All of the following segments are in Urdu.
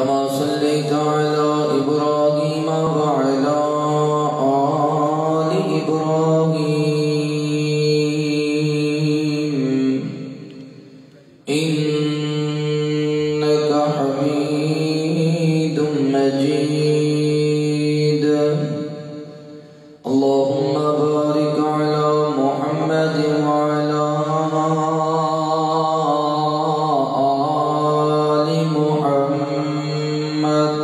كما صليت على إبراهيم وعلى آل إبراهيم إنك حميد مجيد اللهم بارك على محمد وعلى آل محمد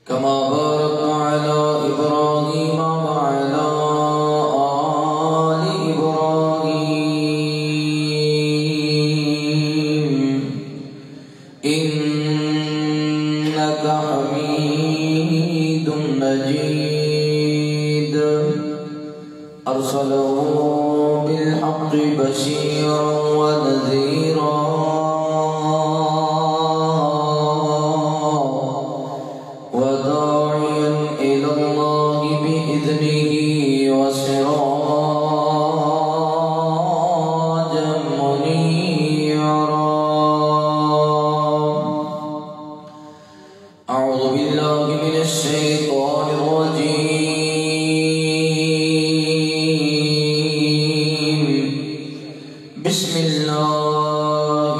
كما باركت على إبراهيم وعلى آل إبراهيم إنك حميد مجيد أرسله بالحق بشيرا ونذيرا وداعيا إلى الله بإذنه وسراجا منيرا أعوذ بالله من الشيطان الرجيم بسم الله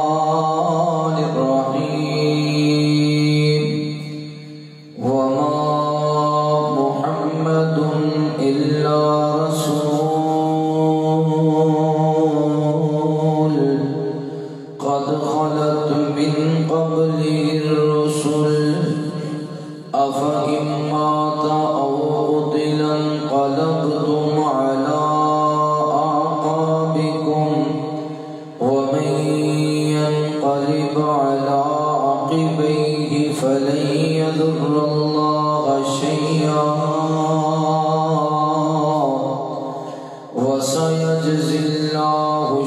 الرحمن الرحيم وما محمد إلا رسول قد خلت من قبله الرسل أفإن مات أو قتل انقلبتم على أعقابكم ومن ينقلب على عقبيه فلن يضر الله شيئا وسيجزي الله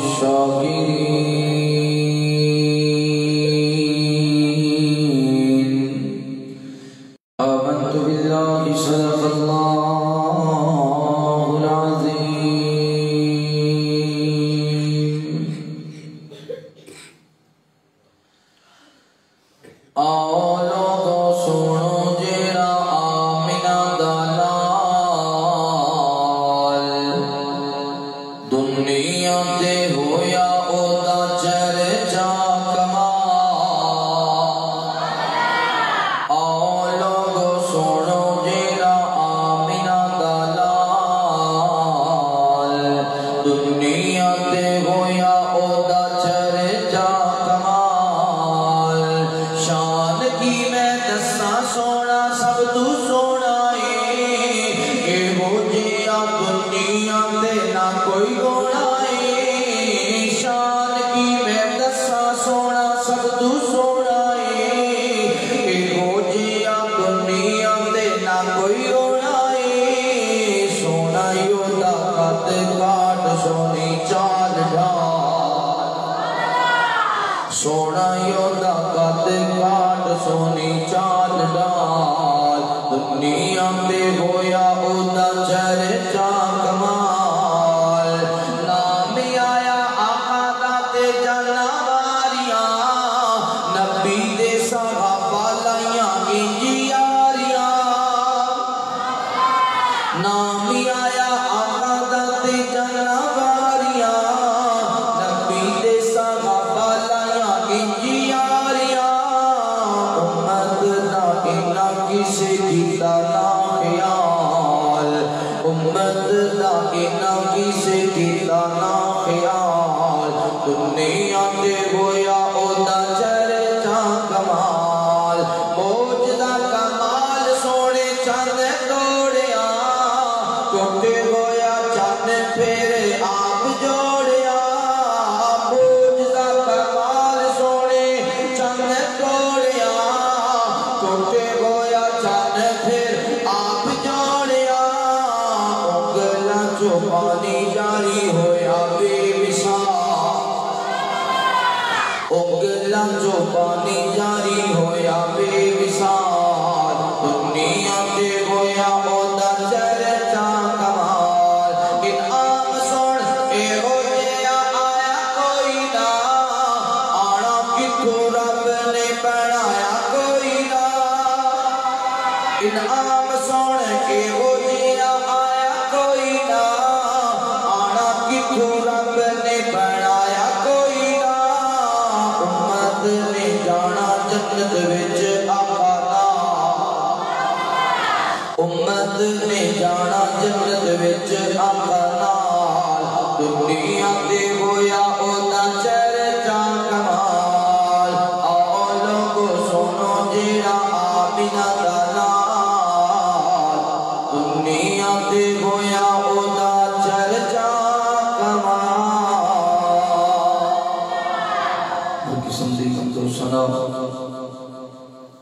الشاكرين آمنت بالله صدق الله العظيم آؤ لوگو سنو جیڑا آمنہ دا لال دنیا تے ہویا او دا چرچا کمال آؤ لوگو سنو جیڑا آمنہ دا لال دنیا تے ہویا او دا چرچا کمال شان کی میں دساں سونا سب تو سونا اے ہو جیا دنیا تے نہ کوئی گونا اے شان کی میں دساں سونا سب تو سونا اے ہو جیا دنیا تے نہ کوئی گونا اے سونا یو دا قد کاٹ سونی چال ڈھال سونا یو دا قد کاٹ سونی چال ڈال دنیا پہ ہویا او دا چرچا کمال نام آیا آقا دا تے جانواریاں نبی دے صحابہ لائیاں انجیاریاں نام آیا آقا دا تے جانواریاں نبی دے صحابہ لائیاں انجیاریاں امت دا انہ کسے کیتا نا خیال امت دا انہ کسے کیتا نا خیال دنیا تے ہویا او دا چرچا کمال موجدہ کمال سونے چند توڑیا ٹوٹے ہویا چند پھیرے آپ جوڑیا موجدہ کمال سونے چند توڑیا ٹوٹے ہویا چند پھر آپ جوڑیا انگلہ جو پانی جاری ہویا بے مثال انگلہ جو پانی جاری ہویا بے مثال دنیا تے ہویا او دا چرچا کمال ان عام سن اے ہو جیا آیا کوئی نہ انعام سن کے وہ جیا آیا کوئی نہ آنا کتھوں رب نے بنایا کوئی نہ امت نے جانا جنت وچ آقا نال امت نے جانا جنت وچ آقا نال دنیا تے ہویا اودا چرچا کمال آؤ لوگو سنو جیڑا آمینہ دا نال دنیا تے ہویا اودا چرچا کمال قسم دی حمد و ثنا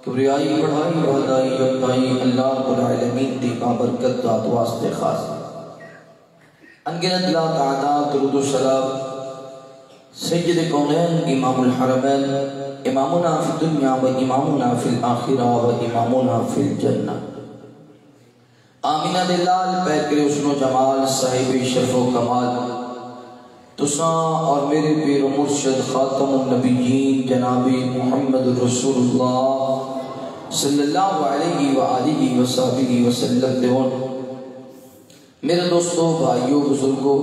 کبریائی بڑھائی وحدائی یکتائی اللہ رب العالمین دی بابرکت ذات واسطے خاص انگنت لا تعداد درود و سلام سید کونین امام الحرمین امامنا فی الدنیا و امامنا فی الآخرہ و امامنا فی الجنہ آمینہ دلال پیکر حسن و جمال صاحب شرف و کمال تساں اور میرے پیر و مرشد خاتم النبیین جناب محمد رسول اللہ صلی اللہ علیہ وآلہ وصحبہ وسلم دیون میرے دوستوں بھائیوں بزرگوں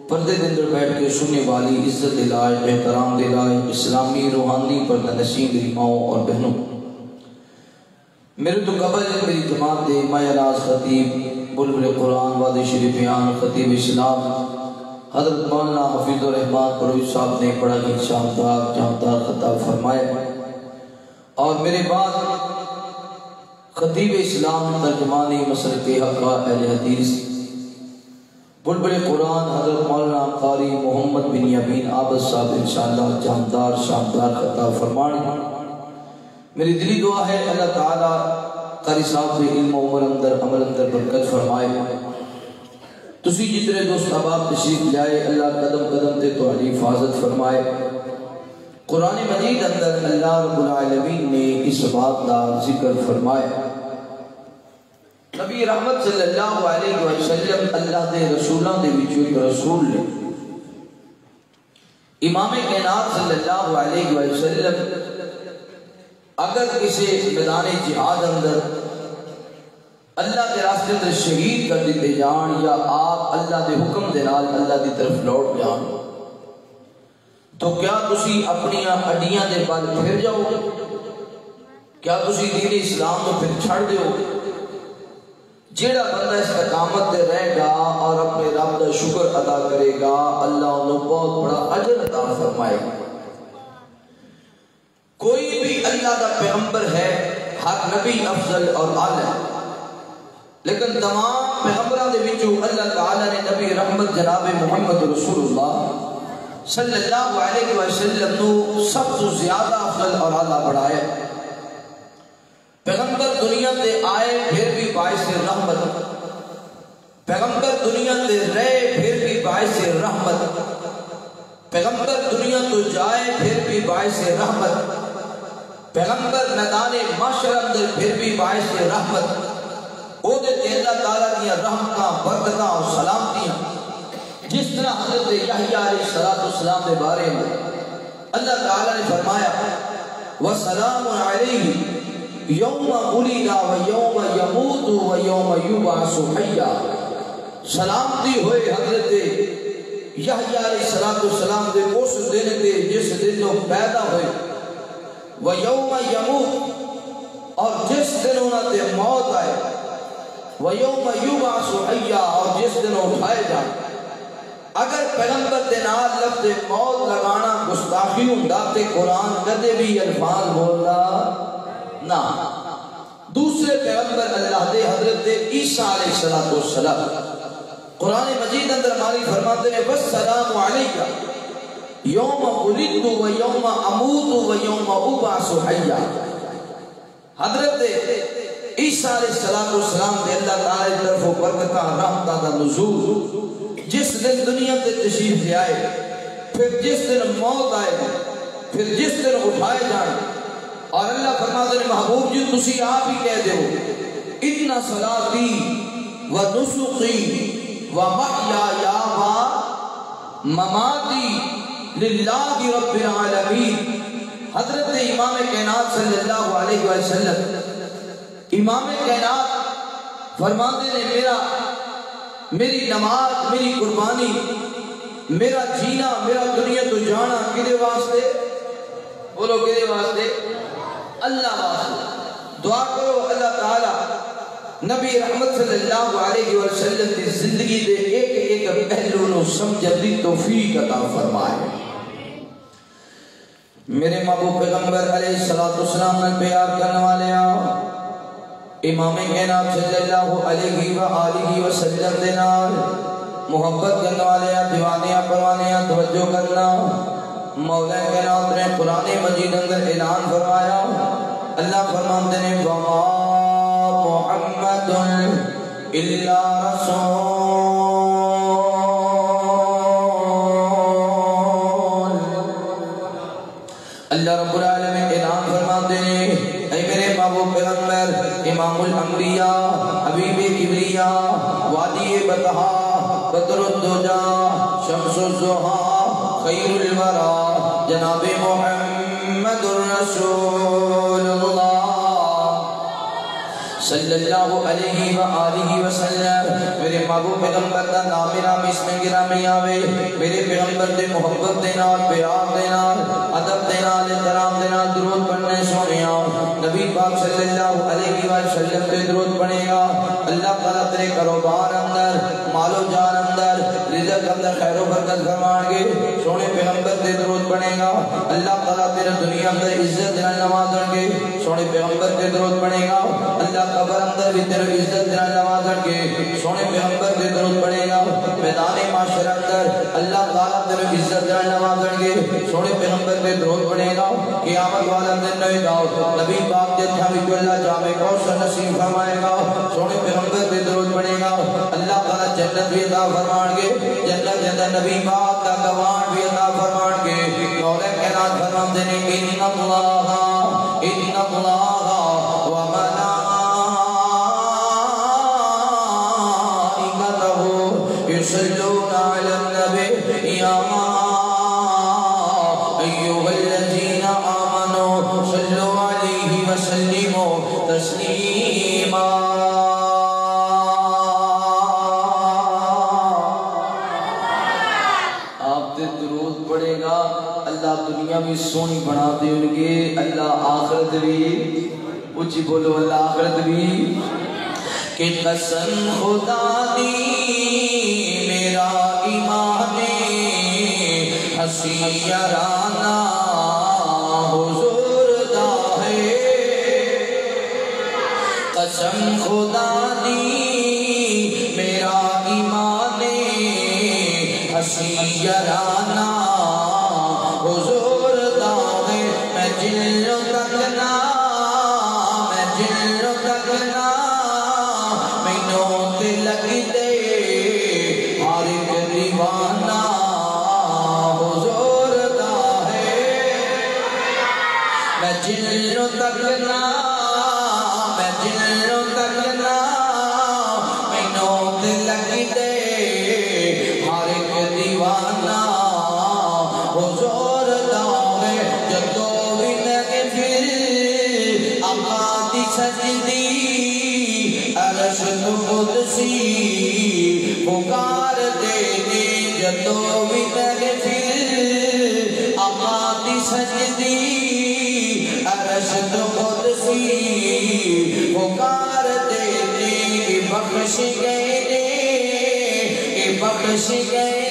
پردے دندر بیٹھ کے سننے والی عزت دلائے احترام دلائے اسلامی روحانی پردہ نشین میری ماؤں اور بہنوں میرے تو قبل میری جماعت دے ماہ راز خطیب بلبل قرآن واد شریف بیان خطیب اسلام حضرت مولانا حفیظ الرحمان قروی صاحب نے بڑا ہی شاندار جاندار خطاب فرمایا اور میرے بعد خطیب اسلام ترجمانی مسلک حقہ اہل حدیث بلبل قرآن حضرت مولانا قاری محمد بن یمین عابد صاحب انشاءاللہ جاندار شاندار خطاب فرمانے میری دلی دعا ہے اللہ تعالیٰ قاری صاحب سے علم و عمر اندر عمل اندر برکت فرمائے تسی جتنے دوست احباب تشریف لائے اللہ قدم قدم تے تہاڈی حفاظت فرمائے قرآن مجید اندر اللہ رب العالمین نے اس بات کا ذکر فرمایا نبی رحمت صلی اللہ علیہ وسلم اللہ دے رسولان دے وچوں ایک رسول نے امام کائنات صلی اللہ علیہ وسلم اگر کسی میدان جہاد اندر اللہ دے راستے اندر شہید کر دیتے جان یا آپ اللہ دے حکم دے نال اللہ دی طرف لوٹ جان تو کیا تسی اپنی اڈیاں دے بل پھر جاؤ گے کیا تسی دین اسلام کو پھر چھڑ دیو جیڑا بندہ استقامت دے رہے گا اور اپنے رب دا شکر ادا کرے گا اللہ انہوں بہت بڑا اجر عطا فرمائے گا کوئی بھی اللہ دا پیغمبر ہے ہر نبی افضل اور اعلی لیکن تمام پیغمبروں دے وچوں اللہ تعالی نے نبی رحمت جناب محمد رسول اللہ صلی اللہ علیہ وسلم نو سب سے زیادہ افضل اور اعلی بڑھایا پیغمبر دنیا تے آئے پھر بھی باعث رحمت پیغمبر دنیا تے رہے پھر بھی باعث رحمت پیغمبر دنیا تو جائے پھر بھی باعث رحمت پیغمبر میدان معاشر اندر پھر بھی باعث رحمت او دے اللہ تعالیٰ دیا رحمتاں برکتاں اور سلامتیاں جس طرح حضرت یحییٰ علیہ السلام کے بارے میں اللہ تعالیٰ نے فرمایا وَسَلَامٌ عَلَيْهِ یوم ولد ویوم یموت ویوم یبعث حیا سلامتی ہوئے حضرت یحییٰ علیہ السلام دے اس دن تے جس دن وہ پیدا ہوئے ویوم یموت اور جس دن انہاں تے موت آئے ویوم یبعث حیا اور جس دن اٹھائے جائے اگر پیغمبر دے نال لفظ موت لگانا گستاخی ہوندا تے قرآن کدے بھی الفاظ بولنا نہ دوسرے پیغمبر اللہ دے حضرت عیسیٰ علیہ السلام قرآن مجید اندر ہماری فرماتے ہیں والسلام علیکہ یوم ولدت و یوم اموت و یوم ابعث حیا حضرت عیسیٰ علیہ السلام دے اللہ تعالی طرف برکتاں رحمتاں دا نزول جس دن دنیا تے تشریف لے آئے پھر جس دن موت آئے پھر جس دن اٹھائے جائیں اور اللہ فرماتے ہیں محبوب جی تسی آپ ہی کہہ دے ہو ان صلاتی و نسخی و محیایا و مماتی للہ رب العالمین حضرت امام کائنات صلی اللہ علیہ وسلم امام کائنات فرماتے نے میری نماز، میری قربانی، میرا جینا، میرا دنیا تو جانا کدے واسطے؟ بولو کدے واسطے؟ اللہ واسطے۔ دعا کرو اللہ تعالی نبی رحمت صلی اللہ علیہ وسلم کی زندگی دے ایک ایک پہلو نو سمجھن دی توفیق عطا فرمائے۔ میرے محبوب پیغمبر علیہ السلام نے پیار کرنے والے امام کائنات صلی اللہ علیہ وآلہ وسلم دے نال محبت کرنے والے دیوانیاں پروانیاں توجہ کرنا۔ مولا کائنات نے قرآن مجید اندر اعلان فرمایا، اللہ فرماتے ہیں وما محمد الا رسول۔ اللہ رب العالمین اعلان فرماتے ہیں اے میرے محبوب پیغمبر، امام الانبیاء، حبیب کبریا، وادی بطحا، بدر الدجا، شمس الضحا، خیر الورا، جناب محمد الرسول اللہ صلی اللہ علیہ وآلہ وسلم۔ میرے محبوب پیغمبر دا نام اس میں گرامی آوے، میرے پیغمبر دے محبت دے نال، پیار دے نال، ادب دے نال، احترام دے نال درود پڑھنے سونیا نبی پاک صلی اللہ علیہ وسلم تے درود پڑھے گا، اللہ تعالیٰ تیرے کاروبار اندر، مال و جان اندر، رزق اندر خیر و برکت فرمائیں گے۔ سونے پیغمبر تے درود پڑھے گا، اللہ تعالیٰ تیرے دنیا اندر عزت نال نوازیں گے۔ سونے پیغمبر تے درود پڑھے گا، اللہ قبر اندر بھی تیرے عزت نال نوازیں گے۔ سونے پیغمبر تے درود پڑھے گا، میدان معاشر اندر اللہ تعالیٰ تیرے عزت نال نوازیں گے۔ سونے پیغمبر تے درود پڑھے گا، قیامت والا دن نوے گاؤ نبی پاک دے تھا بھی اللہ جامع کوثر نصیب فرمائے گا۔ سونے پیغمبر تے درود پڑھے گا، اللہ تعالیٰ جنت بھی عطا فرمائیں گے، جنت کے اندر نبی پاک کا گوان بھی عطا فرمائیں گے۔ مولا کائنات فرماتے ہیں ان اللہ وملائکتہ یصلون علی النبی یا ایھا الذین آمنوا صلوا علیہ وسلموا تسلیما۔ اللہ دنیا بھی سونی بنا دے ان کے، اللہ آخرت بھی اچھی بولو، اللہ آخرت بھی کہ قسم خدا دی میرا ایمان ہنسی یارانہ حضور دا ہے، قسم خدا دی میرا ایمان ہنسی یارانہ حضور دا ہے۔ میں جلو تکنا مینوں تے لگ دے ہر ایک دیوانہ حضور دا ہے۔ میں جلو تکنا مینوں تے لگ دے ہر ایک دیوانہ حضور دا ہے۔ جدو بھی محفل آقا دی سجدی عرش تو قدسی پکار دے دے، جدو بھی محفل آقا دی سجدی عرش تو قدسی پکار دے دے۔ بخش گئے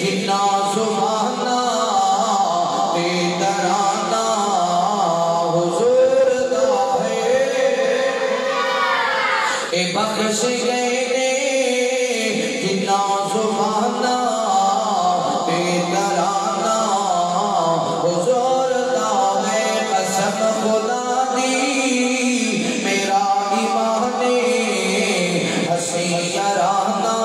جنا زبانہ بے ترانہ حضور دا ہے۔ بخش گئے جنا زبانہ بے ترانہ حضور دا ہے۔ قسم خدا دی میرا ایمان ہنسی یارانہ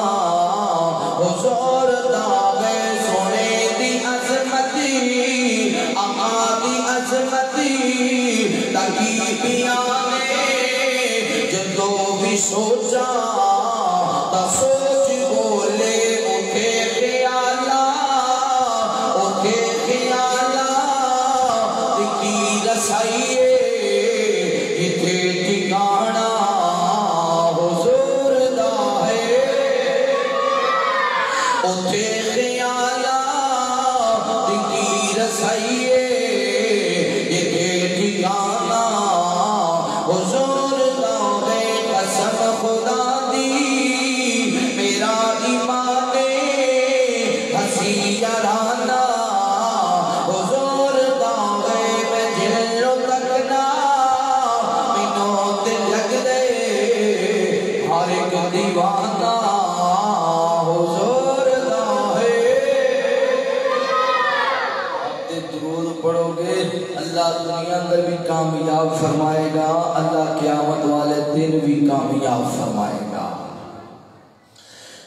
اتے خیالات کی رسائیے یہ ٹھکانا حضور داوے قسم خدا دی میرا ایمان ہنسی یارانہ حضور داوے میں جلو تکنا مینوں تے لگ دے ہر ایک دیوانہ حضور داوے درود پڑھو گے اللہ دنیا اندر بھی کامیاب فرمائے گا اللہ قیامت والے دن بھی کامیاب فرمائے گا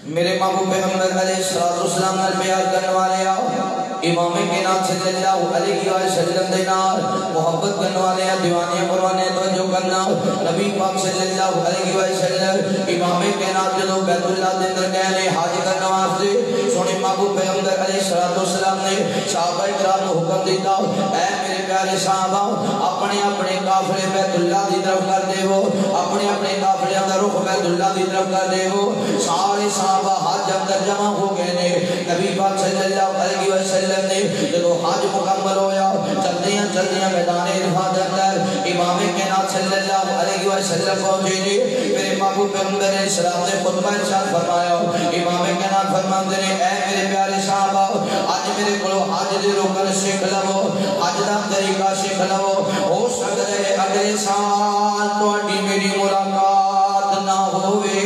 میرے محبوب پیغمبر علیہ السلام نے بیان کرنے والے آؤ امام کائنات صلی اللہ علیہ وسلم دے نال محبت کرنے والے دیوانے پروانے توجہ کرنا نبی پاک صلی اللہ علیہ وسلم امام کائنات جدوں بیت اللہ دے اندر گئے نے حج کرنے واسطے سونے محبوب پیغمبر علیہ السلام نے صحابہ کرام کو حکم دیتا اے میرے پیارے صحابہ اپنے اپنے قافلے بیت اللہ دی طرف کر دیو اپنے اپنے قافلے دا رخ بیت اللہ دی طرف کر دیو سارے صحابہ حج اندر جمع ہو گئے نے نبی پاک صلی اللہ علیہ وسلم نے جدو حج مکمل ہویا چلدیاں میدان عرفات اندر امام کائنات صلی اللہ علیہ وسلم پہنچے نے میرے محبوب پیغمبر علیہ السلام نے خطبہ ارشاد فرمایا امام کائنات فرماتے ہیں اے میرے پیارے صحابہ آج میرے کو حج دے رکن سیکھ لو حج دا طریقہ سیکھ لو ہو سکتا ہے اگلے سال تہاڈی میری ملاقات نہ ہوئے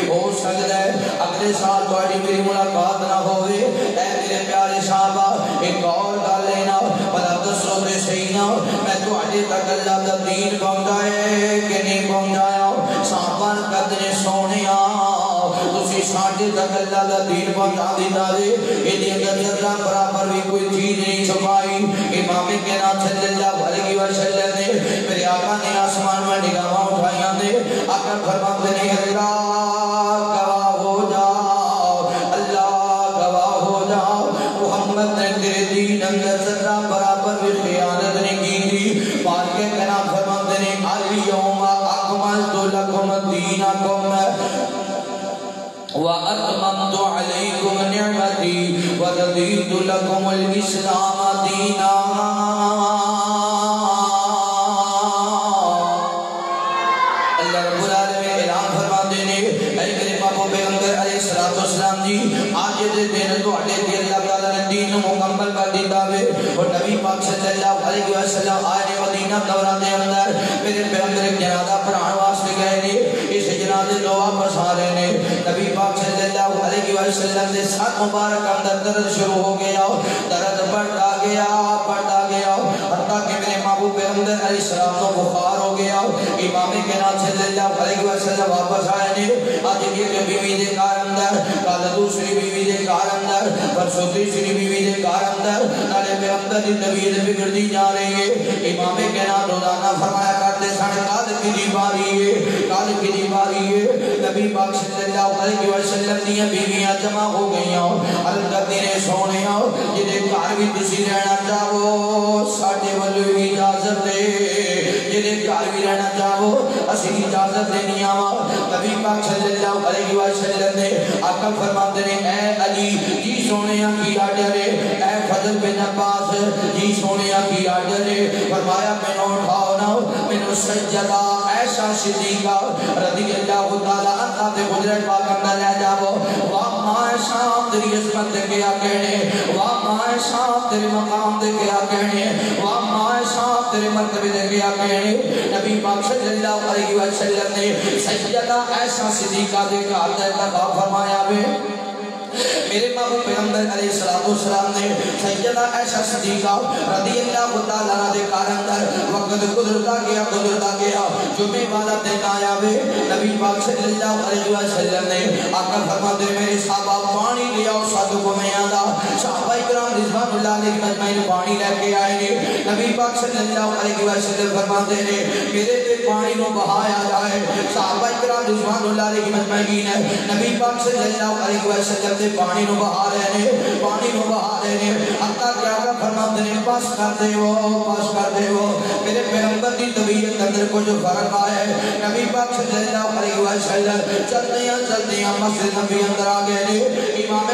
ہو سکتا ہے اگلے سال تہاڈی میری ملاقات نہ ہوئے اے میرے پیارے صحابہ ایک اور گل لینا بلا دسو تے صحیح نہ میں تہاڈے تک اللہ دا دین پہنچایا کہ نہیں پہنچایا صحابہ کدنے سونیا تسی ساڈے تک اللہ دا دین پہنچا دیتا ہے ایدی اگر ذرہ برابر بھی کوئی چیز نہیں چھپائی امام کائنات صلی اللہ علیہ وسلم نے میرے آقا نے آسمان میں نگاہاں اٹھائیاں دے آقا فرماتے ہیں اللہ گواہ ہو جاؤ اللہ گواہ ہو جاؤ محمد نے تیرے دین اندر ذرہ برابر بھی خیانت نہیں کی تھی بات کے کہنا فرماتے ہیں الیوم اکملت لکم دینکم وَأَتْمَمْتُ عَلَيْكُمْ نِعْمَتِي وَرَضِيتُ لَكُمُ الْإِسْلَامَ دِينًا اللہ رب العالمین اعلان فرماتے ہیں اے میرے محبوب پیغمبر علیہ السلام جی آج دے دن تہاڈے تے اللہ تعالی نے دین مکمل کر دیتا ہے اور نبی پاک صلی اللہ علیہ وسلم آئے مدینہ دورہ دے اندر میرے پیغمبر جنازہ پڑھان واسطے گئے نے اس جنازے دو واپس آ رہے نے نبی پاک صلی اللہ علیہ وسلم نے ساتھ مبارک اندر درد شروع ہو گیا درد بڑھتا گیا حتیٰ کہ میرے محبوب پیغمبر علیہ السلام کو بخار ہو گیا امام کائنات صلی اللہ علیہ وسلم واپس آئے نے آج ایک بیوی دے کار اندر کل دوسری بیوی دے کار اندر پرسوں تیسری بیوی دے کار اندر نالے پیغمبر دی طبیعت بگڑتی جا رہی ہے امام کائنات روزانہ فرمایا کرتے سن کل کی دی باری ہے نبی پاک صلی اللہ علیہ وسلم دیاں بیویاں جمع ہو گئیاں عرض کرتی نے سونے جدے گھر بھی تسی رہنا چاہو ساڈے ولو اجازت دے جدے گھر بھی رہنا چاہو اسی اجازت دینی آواں نبی پاک صلی اللہ علیہ وسلم نے آقا فرماتے ہیں اے علی جی سونے کی آرڈر ہے اے فضل بن عباس جی سونے کی آرڈر ہے فرمایا مینوں اٹھاؤ نہ مینوں سجدہ ایسا صدیقہ رضی اللہ تعالی عنہ دے حجرت پاک اندر لے جاؤ واہ ماں شام تیری عظمت دے کیا کہنے واہ ماں شام تیرے مقام دے کیا کہنے واہ ماں شام تیرے مرتبے دے کیا کہنے نبی پاک صلی اللہ علیہ وسلم نے سجدہ ایسا صدیقہ دے کا انتخاب فرمایا ہے میرے محبوب پیغمبر علیہ السلام نے سیدہ عائشہ صدیقہ رضی اللہ تعالیٰ عنہ دے کار اندر وقت گزرتا گیا جمعے والا دن آیا وے نبی پاک صلی اللہ علیہ وسلم نے آقا فرماتے میرے صحابہ پانی لیا اور ساتھ کو میں آدھا صحابہ اکرام رضوان اللہ علیہ مجمعین پانی لے کے آئے گے نبی پاک صلی اللہ علیہ وسلم فرماتے ہیں میرے پہ پانی کو بہایا جائے صحابہ اکرام رضوان اللہ علیہ مجمعین نبی پاک صلی اللہ علیہ وسلم سے پانی نو بہا رہے ہیں حتیٰ کہ آقا فرماتے ہیں پاس کر دے وہ میرے پیغمبر کی طبیعت اندر کو جو فرق آئے نبی پاک صلی اللہ علیہ وسلم چلتے ہیں مسجد نبی اندر آ گئے امام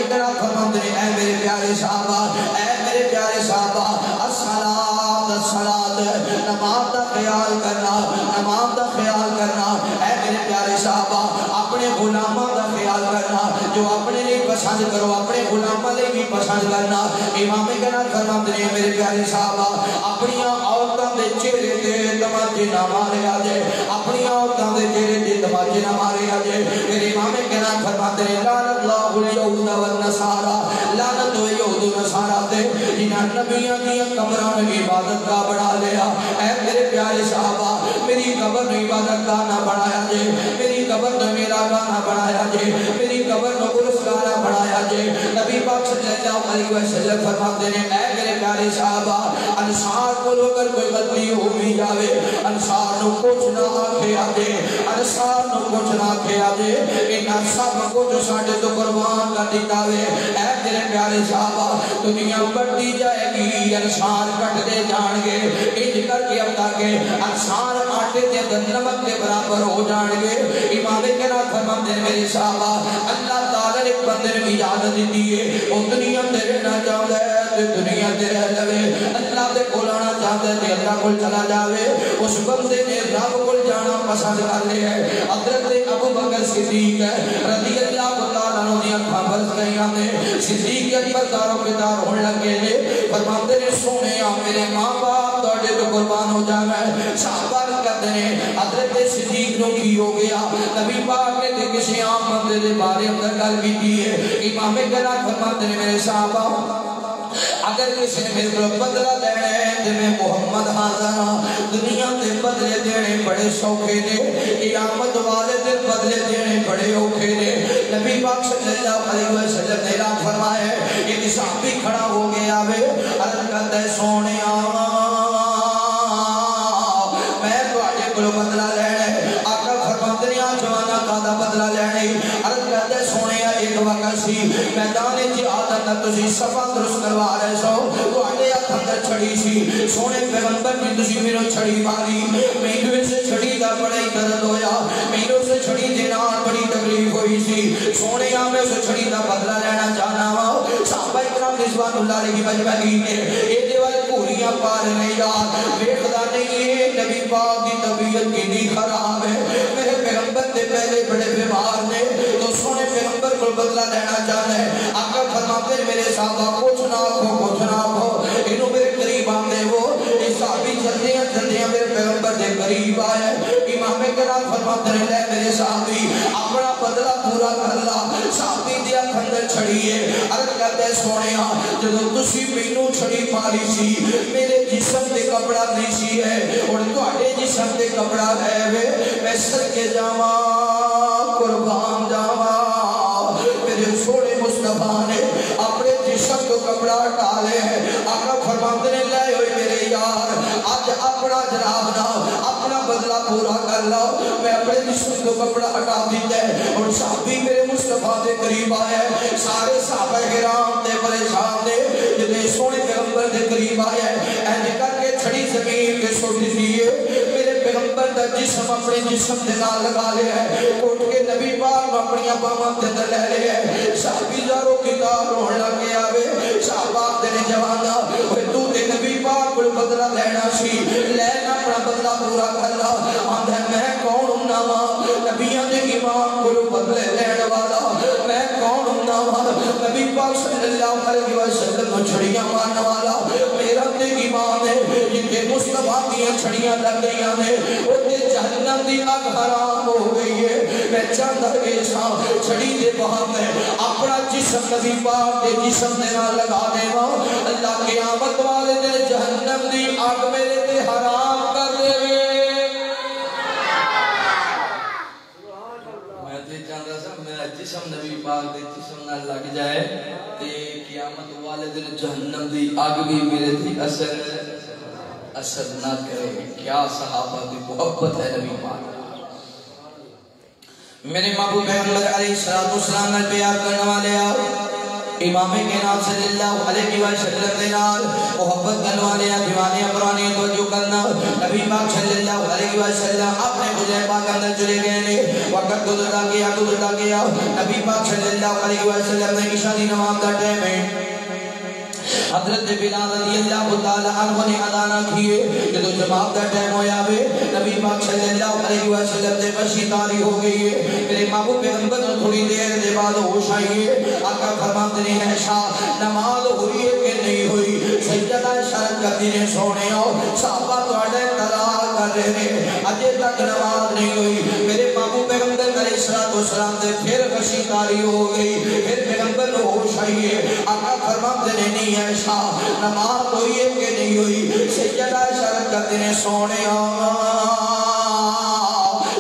نے اے میرے پیارے صحابہ، اے میرے پیارے صحابہ، الصلاۃ الصلاۃ، نماز کا خیال کرنا، نماز کا خیال کرنا، اے میرے پیارے صحابہ اپنے غلاموں کا خیال کرنا، جو اپنے لیے پسند کرو اپنے غلاموں لیے بھی پسند کرنا۔ امام کہنا فرماتے ہیں میرے پیارے صحابہ اپنی عورتوں کے چہرے تے تماچے نہ مارے آجے، اپنی عورتوں کے چہرے تے تماچے نہ مارے آجے۔ میرے امام کہنا فرماتے ہیں لعنت اللہ الیہود والنصارى، لعنت ہو یہود و نصارہ تے جنہاں نبیوں کی قبراں میں عبادت کا بنا لیا۔ اے میرے پیارے صحابہ میری قبر میں عبادت کا نہ بنایا جے، میری قبر میں میرا گانا بنایا جے، میری قبر میں عرس گانا بنایا جے۔ نبی پاک صلی اللہ علیہ وسلم فرماتے ہیں اے میرے پیارے صحابہ انصار کو اگر کوئی غلطی ہو بھی جاوے انصار نو کچھ نہ آکھے آجے، انصار نو کچھ نہ آکھے آجے، انہاں سب کو جو ساڑھے تو قربان کر دیتا وے۔ اے میرے پیارے صحابہ دنیا بڑھتی جائے گی انصار کٹ دے جان گے، انج کر کے اب تاکہ انصار آٹے دے نمک کے برابر ہو جان گے۔ امام کہنا فرماتے ہیں میرے صحابہ اللہ تعالیٰ نے ایک بندے نے اجازت دیتی ہے وہ دنیا تے رہنا چاہتا ہے تے دنیا تے رہ لوے، اللہ دے کول آنا چاہتا ہے تے اللہ کول چلا جاوے۔ اس بندے نے رب کول جانا پسند کر لیا ہے۔ حضرت ابو بکر صدیق رضی اللہ تعالیٰ عنہ دی اکھاں برس گئیاں نے، صدیق اکبر داروں کے دار ہونے لگے نے، فرماتے نے سونیا میرے ماں باپ توڑے تو قربان ہو جاوے۔ صحابہ کہتے ہیں حضرت صدیق نو کی ہو گیا، نبی پاک نے تے کسی عام بندے دے بارے اندر گل کی ہے۔ امام کہنا فرماتے ہیں میرے صحابہ اگر کسی نے میرے کو بدلہ لینا ہے تو میں محمد حاضر ہاں۔ دنیا دے بدلے دینے بڑے سوکھے نے، قیامت والے دے بدلے دینے بڑے اوکھے نے۔ نبی پاک صلی اللہ علیہ وسلم نے اعلان فرمایا ہے ایک صحابی کھڑا ہو گیا وے، عرض کرتا ہے سونیا میں تواڈے کولوں بدلہ لینا ہے۔ آقا فرماتے ہیں جوانا کا بدلہ لینا ہے۔ عرض کرتا ہے سونیا ایک وقت سی میدان جہاد اندر تسی صفا درست کروا رہے سو تواڈے ہاتھ اندر چھڑی سی، سونے پیغمبر نے تسی میرے چھڑی ماری، مینوں سے چھڑی دا بڑا ہی درد ہویا، مینوں سے چھڑی دے نال بڑی تکلیف ہوئی سی، سونے میں اس چھڑی دا بدلہ لینا چاہنا وا۔ صحابہ کرام رضوان اللہ علیہ مجمعین نے اے دے والے پوریاں پار نے یار ویکھدا نہیں ہے نبی پاک دی طبیعت کتنی خراب ہے، میرے پیغمبر دے پہلے بڑے بیمار نے تو سونے پیغمبر کو بدلہ لینا چاہتا ہے۔ آقا فرماتے ہیں میرے صحابہ کچھ نہ ہو کچھ نہ ہو انہوں میرے قریب آندے وہ اس صحابی چلتے ہیں میرے پیغمبر دے قریب آئے۔ امام کرام فرماتے ہیں لے میرے صحابی اپنا بدلہ پورا کر لا۔ صحابی دیا کھندر چھڑیے، عرض کرتے ہیں سونے جدو تسی مینوں چھڑی ماری سی میرے جسم دے کپڑا نہیں سی ہے اور تواڈے جسم دے کپڑا ہے وے، میں صدقے جاواں قربان جاواں، میرے سونے مصطفیٰ نے اپنے جسم کو کپڑا ڈالے ہیں۔ آقا فرماتے ہیں لے ہوئے میرے یار آج اپنا جناب نہ اپنا بدلہ پورا کر لو، میں اپنے جسم کو کپڑا ہٹا دیتا ہے اور صحابی میرے مصطفیٰ دے قریب آئے، سارے صحابہ کرام دے پریشان نے جنہیں سونے پیغمبر دے قریب آئے اینج کر کے چھڑی زمین کے سوٹ دیئے، میرے پیغمبر دا جسم اپنے جسم دے نال لگا لے ہے، اٹھ کے نبی پاک اپنی باواں تے اندر لے لے ہے۔ صحابی زارو کتاب رونے لگے آوے، صحابہ دے جوانا تو تے نبی پاک کو بدلہ لینا سی، لینا اپنا بدلہ پورا کرنا آندھے میں کون ہوں نبیاں دے امام کو بدلے لینے والا، میں کون ہوں نبی پاک صلی اللہ علیہ وسلم کو چھڑیاں مارنے والا، میرا تے امام ہے جن کے مصطفیٰ کی چھڑیاں لگ گئیاں نے اتے جہنم دی آگ حرام ہو گئی ہے۔ میں چاہتا ایسا چھڑی دے وہاں میں اپنا جسم نبی پاک دے جسم دے نہ لگا دے وا، اللہ قیامت والے دے جہنم دی آگ میرے تے حرام کر دے وے۔ میں تے چاہتا سا میرا جسم نبی پاک دے جسم نہ لگ جائے تے قیامت والے دے جہنم دی آگ بھی میرے تے اثر نہ کرے۔ کیا صحابہ دی محبت ہے نبی پاک، میرے محبوب پیغمبر علیہ السلام نے پیار کرنے والے آؤ امام کائنات صلی اللہ علیہ وسلم دے نال محبت کرنے والے دیوانے امرانے توجہ کرنا نبی پاک صلی اللہ علیہ وسلم اپنے حجیبہ کے اندر چلے گئے نے وقت گزرتا گیا نبی پاک صلی اللہ علیہ وسلم نے عشاء دی نماز کا ٹائم ہے حضرت بلال رضی اللہ تعالی عنہ نے اذان کیے کہ تو جماعت کا ٹائم ہویا وے نبی پاک صلی اللہ علیہ وسلم سے مشی تاری ہو گئی ہے میرے محبوب پیغمبر نے تھوڑی دیر کے بعد ہوش آئی ہے آقا فرماتے ہیں ایشا نماز ہوئی ہے کہ نہیں ہوئی سجدہ شرط کرتی نے سونے ہو صحابہ تواڈے انتظار کر رہے ہیں اجے تک نماز نہیں ہوئی میرے محبوب پیغمبر علیہ السلام سے پھر مشی تاری ہو گئی پھر پیغمبر نے ہوش آئی ہے آقا فرماتے ہیں نہیں ہے نماز ہوئی ہے کہ نہیں ہوئی سجدہ شرط کرتے ہیں سونے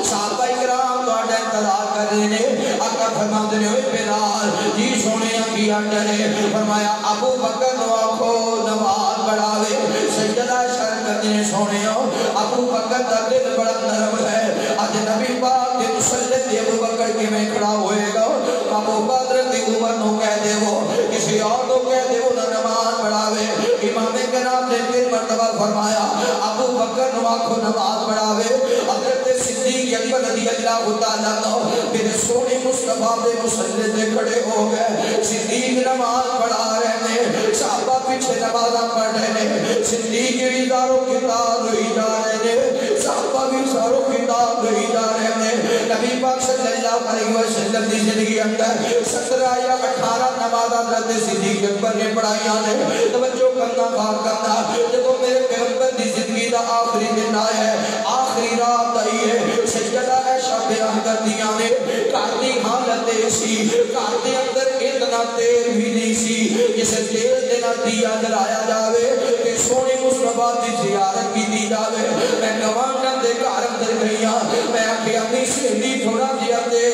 صحابہ کرام تواڈے انتظار کر رہے ہیں آقا فرماتے ہیں بلال جی سونے کی ڈرے فرمایا ابو بکر نو آکھو نماز پڑھاوے سجدہ شرط کرتے ہیں سونے ابو بکر دا دل بڑا نرم ہے اج نبی پاک کے مسلط ابو بکر کے میں کھڑا ہوئے گا ابو بکر کی عمر نو کہہ دے وہ کسی اور کو کہہ دے وہ نماز پڑھاوے امام کرام نے پھر مرتبہ فرمایا ابو بکر نو آکھو نماز پڑھاوے حضرت صدیق اکبر رضی اللہ تعالیٰ عنہ پھر سونے مصطفیٰ دے مسلط سے کھڑے ہو گئے صدیق نماز پڑھا رہے ہیں صحابہ پیچھے نمازاں پڑھ رہے ہیں صدیق بھی دارو کتاب روئی جا رہے ہیں صحابہ بھی سارو کتاب روئی جا رہے ہیں نبی پاک صلی اللہ علیہ وسلم کی زندگی اندر 17 یا 18 نمازاں حضرت صدیق اکبر نے پڑھائیاں نے توجہ کرنا بات کرنا جب میرے پیغمبر کی زندگی دا آخری دن آیا ہے آخری رات آئی ہے سجدہ عائشہ بیان کر دیا نے کارتی حالت ایسی کارتی اندر اتنا تیر بھی نہیں سی جسے تیر دینا دیا جلایا جاوے کہ سونے مصطفیٰ دی زیارت کی دی جاوے میں گوانڈن دے گھر اندر گئیاں میں آکھے اپنی سہیلی تھوڑا دیا دے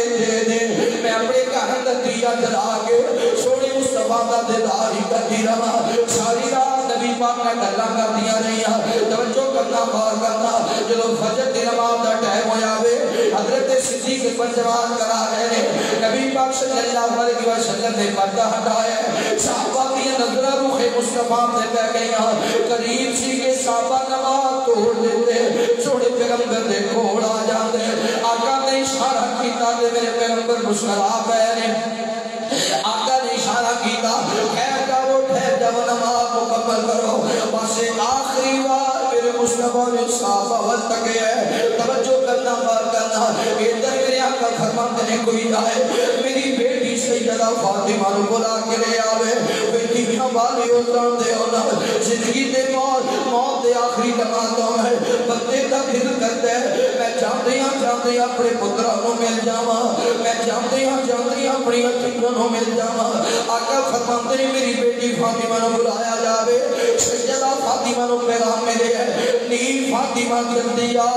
دے میں اپنے گھر اندر دیا جلا کے سونے مصطفیٰ دا دیدار ہی کرتی رہا ساری رات نبی پاک نے گلاں کر دیا رہیاں توجہ کرنا غور کرنا جدو فجر دی نماز دا ٹائم ہویا وے حضرت صدیق پر جوان کرا رہے ہیں نبی پاک صلی اللہ علیہ وسلم نے پردہ ہٹایا صحابہ کی نظرہ روح مصطفیٰ سے بہ گئی قریب سی کے صحابہ نماز توڑ دیتے چھوڑے پیغمبر دے کھوڑ آ جاتے آقا نے اشارہ کیتا دے میرے پیغمبر مسکرا پہنے آقا نے اشارہ کیتا خیر کرو ٹھہر جب نماز مکمل کرو بس آخری بار میرے مصطفیٰ نے صحابہ وقت تک ہے توجہ کرنا بار کرنا ادھر میرے آقا فرماتے ہیں کوئی جائے میری بیٹی سیدہ فاطمہ نو بلا کے لے آوے بیٹی میاں والی اتر دے ہونا زندگی دے موت دے آخری نمازوں میں بندے کا دل کرتے میں چاہتے ہیں اپنے پتروں مل جاواں میں چاہتے ہیں اپنی اتنوں مل جاواں آقا فرماتے ہیں میری بیٹی فاطمہ نو بلایا جاوے سیدہ فاطمہ نو پیغام ملے ہے نی فاطمہ جلدی آ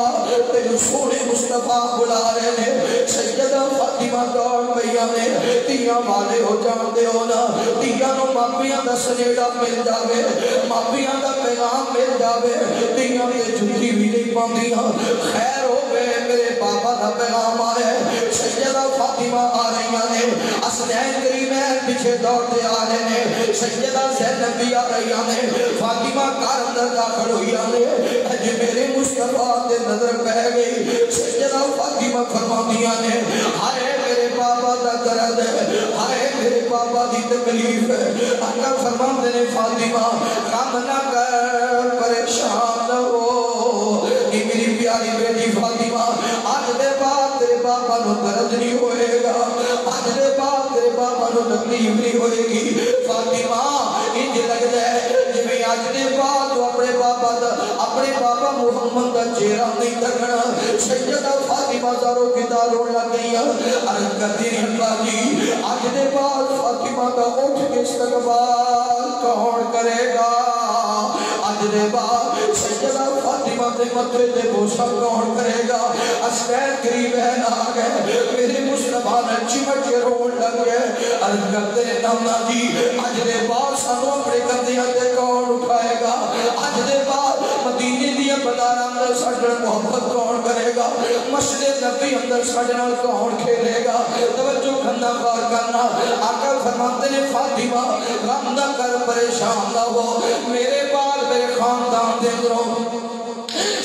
تیرے سونے مصطفیٰ بلا رہے ہیں سیدہ فاطمہ دوڑ پئیاں نے تیاں والے ہو جاندے ہو نا تیاں نو ماپیاں دا سنیڑا مل جاوے ماپیاں دا پیغام مل جاوے تیاں دے جھوٹی بھی نہیں پاندیاں خیر ہو گئے میرے بابا دا پیغام آئے سیدہ فاطمہ آ رہیاں نے حسنین کریمین پیچھے دوڑتے آ رہے ہیں سیدہ زینب بھی آ رہیاں نے فاطمہ کار اندر داخل ہوئیاں نے اج میرے مصطفیٰ دے نظر پہ گئی سیدہ فاطمہ فرماندیاں نے ہائے میرے بابا دا درد ہے ہائے میرے بابا دی تکلیف ہے آقا فرماندے نے فاطمہ غم نہ کر پریشان نہ ہو یہ میری پیاری بیٹی فاطمہ آج دے بعد تیرے بابا نو درد نہیں ہوئے گا آج دے بعد تیرے بابا نو تکلیف نہیں ہوئے گی فاطمہ انج لگ جائے جویں آج دے بعد تو اپنے بابا محمد دا چہرہ نہیں تکنا سیدہ فاطمہ زارو کی داروں لگ گئی عرض کرتی ہیں اللہ جی آج دے بعد فاطمہ کا اٹھ کے استقبال کون کرے گا آج دے بعد سیدہ فاطمہ دے مطرے دے بوسا کون کرے گا اسکین قریب ہے نہ گئے میرے مصطفیٰ نے چمٹ کے رون لگ گئے عرض کرتے ہیں نمنا جی آج دے بعد سانو اپنے کندیاں دے کون اٹھائے گا آج دے بعد مدینے دیا بداران دے سڑھر محبت کون کرے گا مسجد نبی اندر ساڈے نال کون کھیلے گا؟ توجہ کرنا غور کرنا. آقا فرماتے نے فاطمہ غم نہ کر پریشان نہ ہو میرے بعد میرے خاندان دے اندروں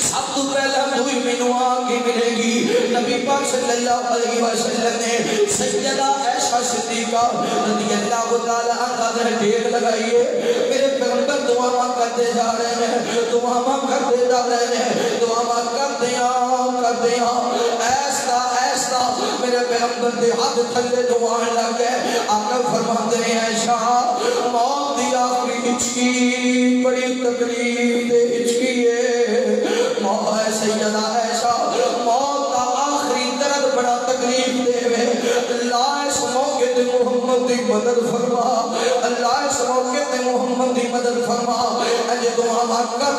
سب تو پہلا دوئی مینوں آگے ملے گی. نبی پاک صلی اللہ علیہ وسلم نے سیدہ عائشہ صدیقہ رضی اللہ تعالی عنہا نے ڈیک لگائیے. میرے پیغمبر دعا کرتے جا رہے ہیں دعا کرتے جا رہے ہیں دعا کرتے ہیں ایسا ایسا میرے پیغمبر دے ہاتھ تھلے دعائیں لگ گئے. آقا فرماتے ہیں عائشہ موت دی آخری ہچکی بڑی تکلیف دے ہچکی ہے. سیدہ عائشہ موت کا آخری درد بڑا تکلیف دے وے. اللہ اس موقع تے محمد دی مدد فرما. اللہ اس موقع تے محمد دی مدد فرما. اج دعا کر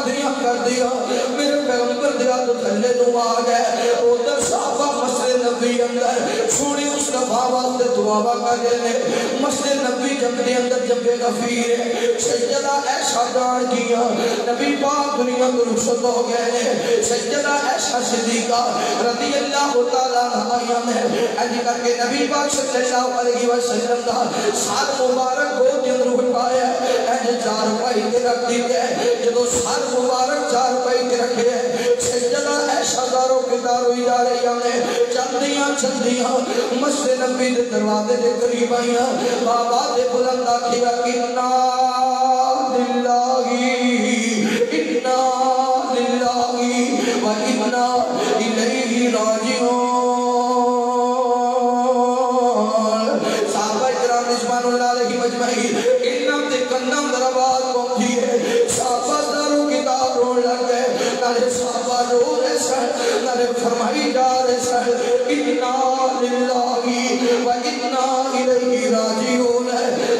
دیا میرے پیغمبر دے ہاتھ تھلے دعا آ گئے. ادھر صحابہ مسجد نبی اندر سونے مصطفیٰ واسطے دعا کر رہے ہیں. مسجد نبی جنگ دے اندر جنگ غفیر ہے. سیدہ عائشہ جان گیا نبی پاک دنیا تو رخصت ہو گئے ہیں. سیدہ عائشہ صدیقہ رضی اللہ تعالیٰ عنہا نے اج کر کے نبی پاک صلی اللہ علیہ وسلم دا سر مبارک کو جن روح پایا اج چار پائی تے رکھ دیتے جدو سر مبارک چار پائی تے رکھے. سیدہ عائشہ دارو کے دارو ہی جا رہی ہیں چلدیاں مسجد نبی دے دروازے دے قریب آئیاں. بابا دے بلند آکھیا انا للہ و انا الیہ راجعون. صحابہ کرام رضوان اللہ علیہ مجمعین انہاں تے کناں در آواز پہنچی ہے. صحابہ دارو کتاب رو لگ گئے. نالے صحابہ رو رہے سن نالے فرمائی جا رہے سن انا للہ و انا الیہ راجعون.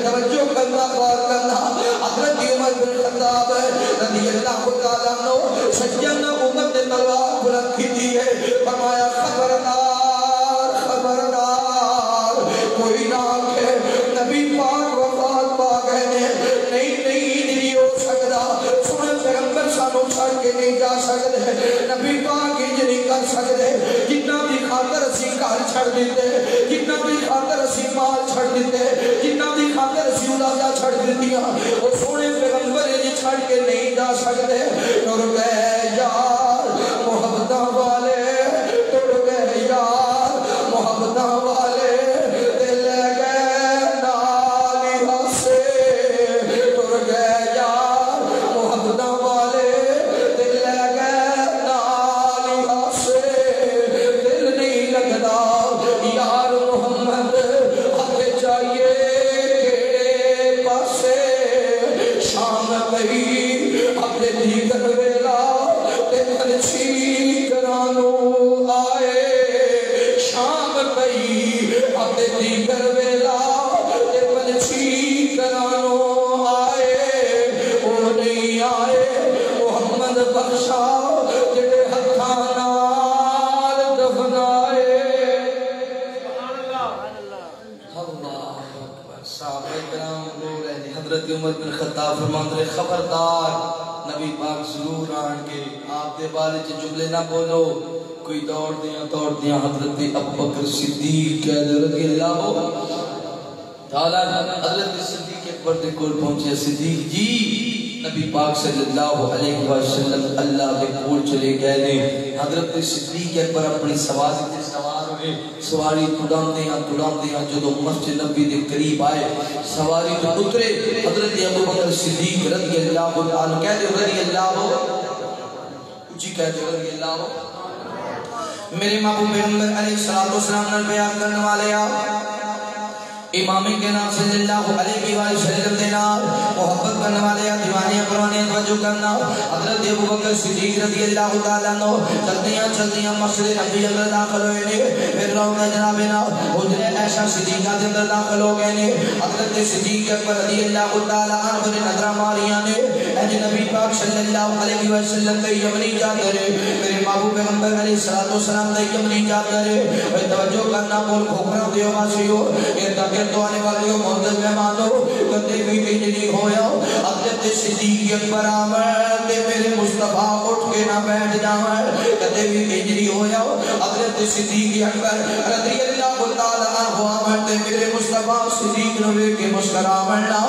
توجہ کرنا غور کرنا. حضرت عمر بن خطاب رضی اللہ تعالیٰ عنہ سجن امت نے تلوار بلند کی دی ہے. فرمایا خبردار خبردار کوئی نہ آنکھے نبی پاک وفات پا گئے ہیں. نہیں ہو سکتا. سنے پیغمبر سانو چھڑ کے نہیں جا سکتے. نبی پاک انج نہیں کر سکتے. جتنا بھی خاطر اسی گھر چھڑ دیتے جتنا بھی خاطر اسی مال چھڑ دیتے جتنا بھی خاطر اسی اولادہ چھڑ دیتیاں وہ سونے پیغمبر انج چھڑ کے نہیں جا سکتے. ٹر گئے یار محبتاں والے ٹر گئے یار محبتاں والے دل گئے نالی ہاسے. ٹر گئے یار محبتاں والے دل گئے نالی ہاسے. دل نہیں لگدا یار محمد ہاتھ چاہیے کیڑے پاسے. شام پئی اپنے دیگر ویلا تے پنچھی کرانو آئے. شام پئی اپنے دیگر ویلا تے پنچھی کرانو آئے. وہ نہیں آئے محمد بخشا جڑے ہتھاں نال دفنائے. صحابہ کرام رو رہے ہیں. حضرت عمر بن خطاب فرماتے ہیں خبردار نبی پاک ضرور آن کے آپ دے بارے چ جملے نہ بولو. کوئی دوڑ دیاں حضرت ابوبکر صدیق رضی اللہ تعالیٰ حضرت صدیق اکبر دے کول پہنچے. صدیق جی نبی پاک صلی اللہ علیہ وسلم اللہ دے کول چلے گئے نے. حضرت صدیق اکبر اپنی سواری تے سوار ہوئے. سواری تڑاندیاں جدو مسجد نبی دے قریب آئے سواری تو اترے. حضرت ابوبکر صدیق رضی اللہ عنہ کہہ دے رضی اللہ اچھی کہہ دے رضی اللہ میرے محبوب پیغمبر علیہ السلام نے بیان کرنے والے آپ امام کے نام صلی اللہ علیہ وسلم دے نام محبت کرنے والے دیوانے پرانے توجہ کرنا. حضرت ابوبکر صدیق رضی اللہ تعالیٰ عنہ چلدیاں مسجد نبی اندر داخل ہوئے نے. پھر رو میں جناب نا حضرت عائشہ صدیقہ کے اندر داخل ہو گئے نے. حضرت صدیق اکبر رضی اللہ تعالیٰ عنہ نے نظرہ ماریاں نے. اے نبی پاک صلی اللہ علیہ وسلم تے یمنی جاتے رہے. میرے محبوب پیغمبر علیہ السلام تے یمنی جاتے رہے. توجہ کرنا بول کھوکھرا دیو واسیو یہ تو آنے والیوں محمد مہمانوں کدے بھی نہیں ہویا. حضرت صدیق اکبر آمد میرے مصطفیٰ اٹھ کے نہ بیٹھ جاؤں کدے بھی انجری ہویا حضرت صدیق اکبر رضی اللہ تعالی عنہ آمد میرے مصطفیٰ صدیق نوے کے مسکرا مرنا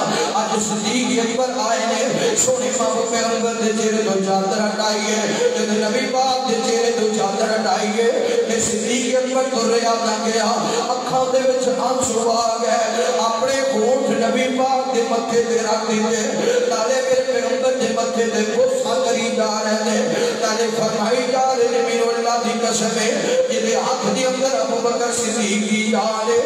آج صدیق اکبر آئے نے سونے ماں پیغمبر دے چہرے تو چادر ہٹائیے جب نبی پاک دے چہرے تو چادر ہٹائیے کہ صدیق اکبر تو ریا نہ گیا اکھاں دے وچ آنسو آ گئے اپنے ہونٹ نبی پاک دے متھے تے رکھ دیتے تالے میرے پیغمبر دے متھے تے بوسہ کری جا رہے ہیں تالے فرمائی جا رہے ہیں میرے اللہ دی قسم ہے جدے ہاتھ دی اندر ابو بکر صدیق کی جانے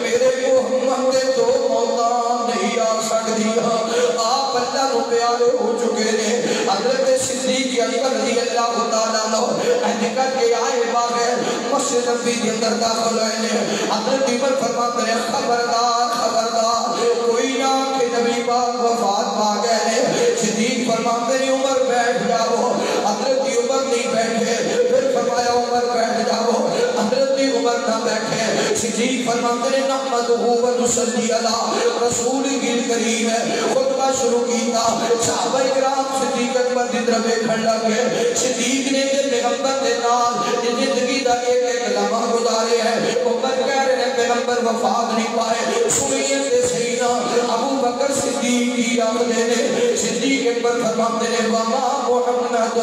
میرے محمد دے دو موتاں نہیں آ سکتی آپ اللہ رو پیارے ہو چکے ہیں حضرت صدیق اکبر رضی اللہ تعالیٰ عنہ احتکار کے آئے باغیر مسجد نبی کے اندر داخل ہوئے حضرت عمر فرماتے ہیں خبردار خبردار کوئی نہ کہ نبی پاک وفات پا گئے صدیق فرماتے ہیں عمر بیٹھ جاؤ حضرت عمر نہیں بیٹھے پھر فرمایا عمر بیٹھ جاؤ حضرت عمر نہ بیٹھے صدیق فرماتے ہیں نحمدہ و نصلی علی رسول کریم خطبہ شروع کیتا صحابہ اکرام صدیق اکبر دی طرف کھڑ لگے صدیق نے پیغمبر کے نال زندگی دا ایک لمحہ گزارے ہیں عمر کہہ رہے ہیں پیغمبر وفات نہیں پائے سنیے تے سینا ابو بکر صدیق کی آمدے نے صدیق اکبر فرماتے ہیں وما محمد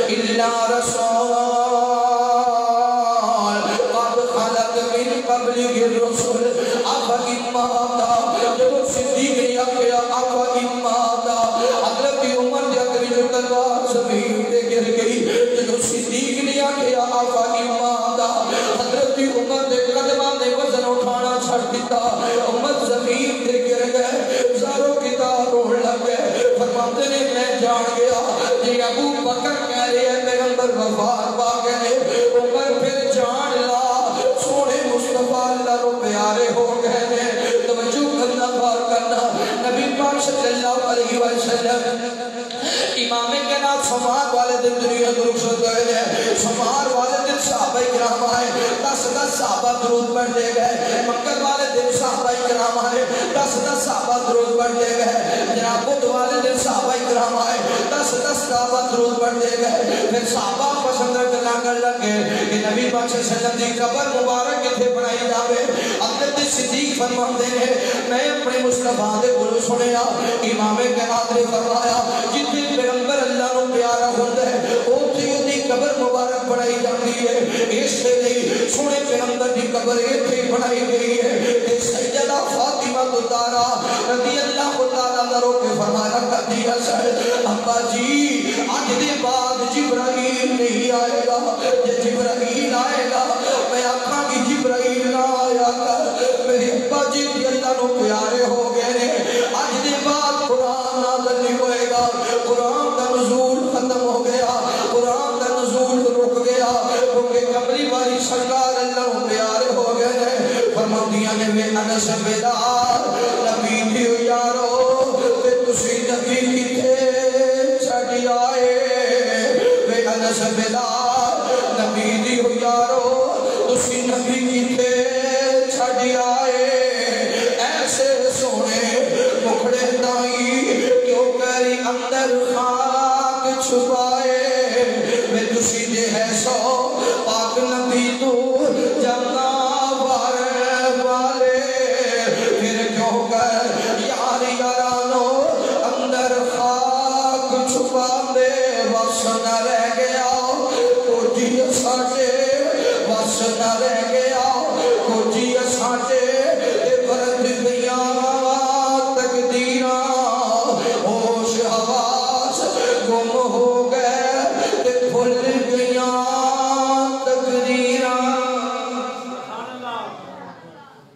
الا رسول قد خلت من قبلہ الرسل افا اماتا جب صدیق نے کیا افا اماتا حضرت عمر نے اکبر جو تلوار زمین دے گر گئی جب صدیق نے کیا افا اماتا حضرت عمر نے قدمہ نے وزن اٹھانا چھڑ دیتا عمر زمین دے گر گئے زاروں کی تاروں لگ گئے فرماتے نے میں جان گیا جی ابو بکر کہہ رہے ہیں پیغمبر وفات پا گئے عمر پھر جان لا سونے مصطفیٰ اللہ رو پیارے ہو گئے ہیں توجہ کرنا غور کرنا نبی پاک صلی اللہ علیہ وسلم امام کے نام سمار والے دن دنیا درخصت گئے ہیں سمار والے دن صحابہ اکرام آئے 10 صحابہ درود پڑھ دے گئے مکر والے دن صحابہ اکرام آئے 10 صحابہ درود پڑھ دے گئے جناب بدھ والے دن صحابہ اکرام آئے 10 صحابہ درود پڑھ دے گئے پھر صحابہ پسند کرنا کر لگے کہ نبی پاک صلی اللہ علیہ وسلم دی قبر مبارک کتھے بنائی جاوے حضرت صدیق فرماتے ہیں میں اپنے مصطفیٰ دے گل سنیا امام کائنات نے فرمایا جتنے پیغمبر اللہ نو پیارا ہوتا ہے اوتھے دی قبر مبارک بنائی جاتی ہے اس سے نہیں سنے پیغمبر دی قبر ایتھے بنائی گئی ہے کہ سیدہ فاطمہ الزہرا رضی اللہ تعالیٰ عنہ کے فرمایا کرتی ہے ابا جی آج دے بعد جبرائیل نہیں آئے گا جبرائیل آئے گا میں آقا کی جبرائیل نہ آیا کر میرے ابا جی اللہ نو پیارے ہو گئے آج دے بعد قرآن نازل نہیں ہوئے گا قرآن کا نزول ختم ہو گیا قرآن کا نزول رک گیا کیونکہ قبری والی سرکار اللہ نو پیارے ہو گئے فرماندیاں نے میں انس بیدار نبی دیو یارو تے تسی نبی کتے چھڑی آئے میں انس بیدار نبی دیو یارو تسی نبی کتے چھڑی آئے ایسے سونے مکھڑے دائی کیوں کری اندر خاک چھپائے میں تسی دے ہے سو پاک نبی تو جانا والے پھر کیوں کر یار یارانو اندر خاک چھپا دے بس نہ رہ گیا کوجی ساٹے بس نہ رہ گیا کوجی ساٹے برد گیا تقدیرہ ہوش حواس گم ہو گئے بھول گیا تقدیرہ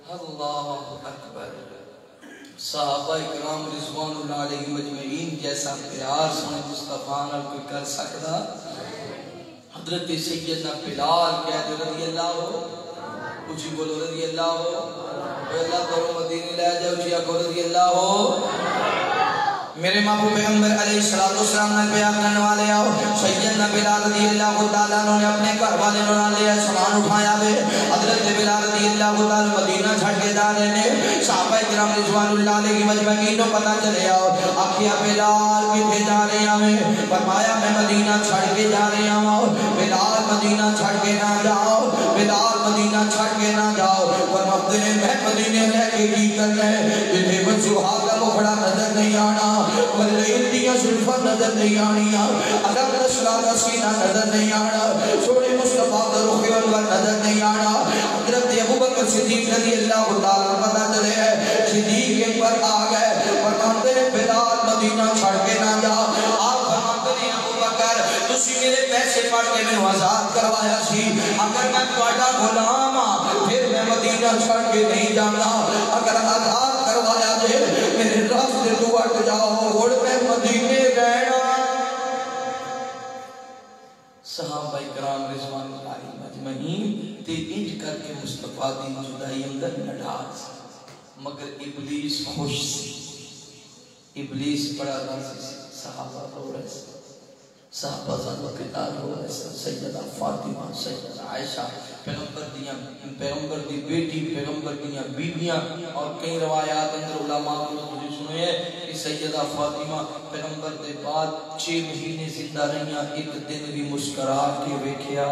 اللہ اکبر صحابہ اکرام رضوان اللہ علیہ مجمعین جیسا پیار سنے مصطفیٰ نہ کوئی کر سکتا حضرت سیدنا بلال کہہ دے رضی اللہ ہو اچھی بولو رضی اللہ ہو اللہ کرو مدینہ لے جاؤ جیا کو رضی اللہ ہو میرے محبوب پیغمبر علیہ السلام نے بیان کرنے والے آؤ سیدنا بلال رضی اللہ تعالیٰ نے اپنے گھر والے نے لیا سامان اٹھایا وے حضرت بلال رضی اللہ تعالیٰ مدینہ چھڑ کے جا رہے ہیں صحابہ کرام کرام رضوان اللہ علیہ مجمعین کو پتہ چلے آؤ آخیا بلال کتھے جا رہے ہیں؟ فرمایا میں مدینہ چھڑ کے جا رہے ہوں۔ بلال مدینہ چھڑ کے نہ جاؤ، بلال مدینہ چھڑ کے نہ جاؤ، فرماتے ہیں میں مدینہ لے کے کی کرنا ہے جتھے وجوہا کا مکھڑا نظر نہیں آنا، واللیل دیا زلفہ نظر نہیں آنیا، عدم نسلہ کا سینہ نظر نہیں آنا، سوڑے مصطفیٰ کا رخ انور نظر نہیں آنا۔ حضرت ابو بکر صدیق رضی اللہ تعالیٰ پتہ چلے ہے صدیق کے پر آ گئے، فرماتے ہیں بلال مدینہ چھڑ کے نہ جا۔ آپ فرماتے ہیں ابو بکر تسی میرے پیسے پڑھ کے میں آزاد کروایا سی، اگر میں تواڈا غلام ہاں پھر میں مدینہ چھڑ کے نہیں جانا، اگر آزاد کروایا جے میرے راستے تو ہٹ جاؤ اور میں مدینے رہنا۔ صحابہ کرام رضوان اللہ مجمعین تے انج کر کے مصطفیٰ دی جدائی اندر ناراض، مگر ابلیس خوش سی، ابلیس بڑا راضی سی، صحابہ رو رہے سے، صحابہ زن وقتال ہو رہے سے، سیدہ فاطمہ، سیدہ عائشہ، پیغمبر دی بیٹی، پیغمبر دیاں بیویاں، اور کئی روایات اندر علماء کو مجھے سنوئے کہ سیدہ فاطمہ پیغمبر دے بعد 6 مہینے زندہ رہیاں، ایک دن بھی مسکرا کے ویکھیا،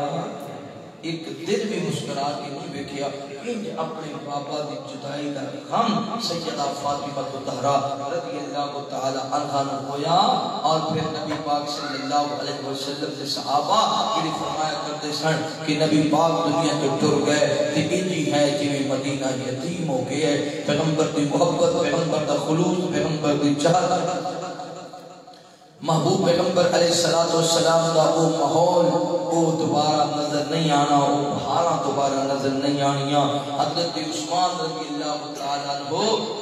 ایک دن بھی مسکرا کے نہیں ویکھیا، انج اپنے بابا دی جدائی دا غم سیدہ فاطمہ طہرا رضی اللہ تعالی عنہا نے ہویا، اور پھر نبی پاک صلی اللہ علیہ وسلم سے صحابہ یہ فرمایا کرتے سن کہ نبی پاک دنیا تو ٹر گئے تے انجی ہے جویں مدینہ یتیم ہو گئے، پیغمبر دی محبت، پیغمبر دا خلوص، پیغمبر دی چاہت، محبوب پیغمبر علیہ السلام دا وہ ماحول وہ دوبارہ نظر نہیں آنا، وہ بہاراں دوبارہ نظر نہیں آنیاں۔ حضرت عثمان رضی اللہ تعالیٰ عنہ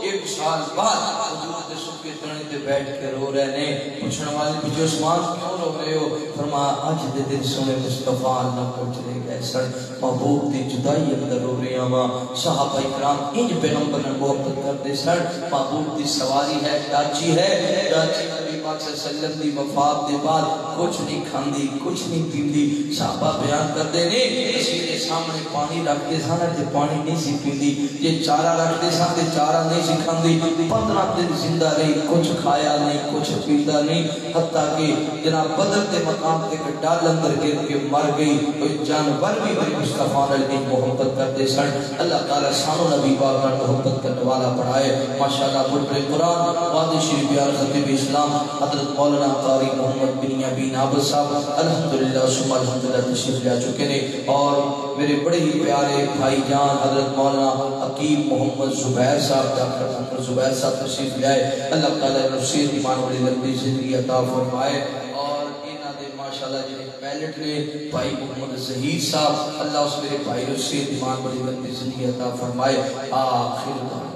1 سال بعد حضور کے سکے تنے تے بیٹھ کے رو رہے نے، پوچھنے والے پوچھے عثمان کیوں رو رہے ہو؟ فرمایا آج دے دن سنے مصطفیٰ اللہ کو چلے گئے سن، محبوب دی جدائی اندر رو رہے ہیں۔ صحابہ اکرام انج پیغمبر نے محبت کرتے سن، محبوب دی سواری ہے، ڈاچی ہے، ڈاچی نبی پاک صلی اللہ علیہ وسلم دی وفات دے بعد کچھ نہیں کھاندی، کچھ نہیں پیندی۔ صحابہ بیان کرتے نے کسی کے سامنے پانی رکھتے سن تے پانی نہیں سی پیندی، یہ چارہ رکھتے سن تے چارہ نہیں سی کھاندی، 15 دن زندہ رہی، کچھ کھایا نہیں، کچھ پیندا نہیں، حتیٰ کہ جناب بدر کے مقام تے ڈال اندر گر کے مر گئی۔ کوئی جانور بھی بڑی مصطفیٰ علیہ محبت کرتے سن۔ اللہ تعالیٰ سانو نبی پاک کا محبت کرنے والا بڑھائے۔ ماشاءاللہ بڑے قرآن وادی شریف بیان خطیب اسلام حضرت مولانا قاری محمد بن یابین عابد صاحب الحمدللہ ثم الحمدللہ تشریف لے چکے نے، اور میرے بڑے ہی پیارے بھائی جان حضرت مولانا حکیم محمد زبیر صاحب ڈاکٹر محمد زبیر صاحب تشریف لے آئے۔ اللہ تعالیٰ نصیر ایمان والی لمبی زندگی عطا فرمائے، اور انہاں دے ماشاءاللہ جنہیں پیلٹ نے بھائی محمد زہیر صاحب، اللہ اس میرے بھائی نصیر ایمان والی لمبی زندگی عطا فرمائے۔ آخر